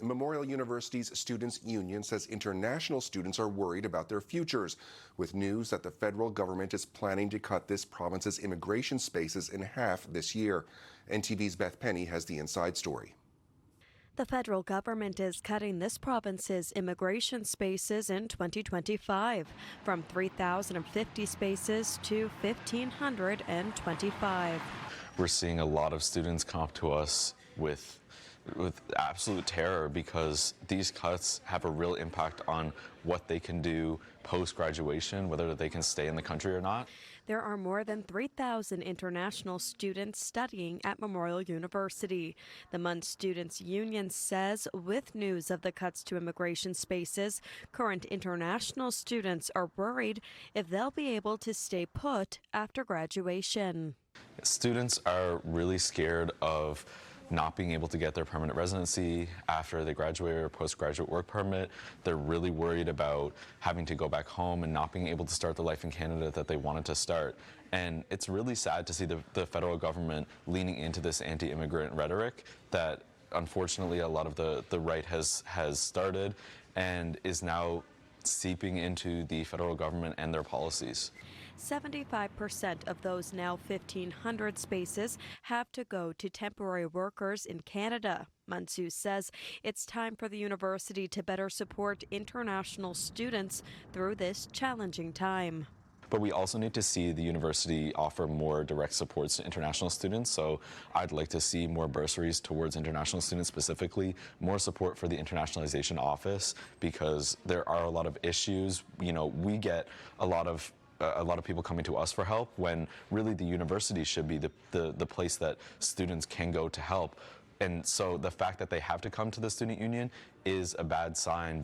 Memorial University's Students' Union says international students are worried about their futures, with news that the federal government is planning to cut this province's immigration spaces in half this year. NTV's Beth Penny has the inside story. The federal government is cutting this province's immigration spaces in 2025 from 3,050 spaces to 1,525. We're seeing a lot of students come up to us with absolute terror because these cuts have a real impact on what they can do post-graduation, whether they can stay in the country or not. There are more than 3,000 international students studying at Memorial University. The MUNSU Students' Union says with news of the cuts to immigration spaces, current international students are worried if they'll be able to stay put after graduation. Students are really scared of not being able to get their permanent residency after they graduate or postgraduate work permit. They're really worried about having to go back home and not being able to start the life in Canada that they wanted to start. And it's really sad to see the federal government leaning into this anti-immigrant rhetoric that unfortunately a lot of the right has started and is now seeping into the federal government and their policies. 75% of those now 1,500 spaces have to go to temporary workers in Canada. MUNSU says it's time for the university to better support international students through this challenging time. But we also need to see the university offer more direct supports to international students. So I'd like to see more bursaries towards international students, specifically more support for the internationalization office, because there are a lot of issues. You know, we get a lot of people coming to us for help when really the university should be the place that students can go to help. And so the fact that they have to come to the student union is a bad sign.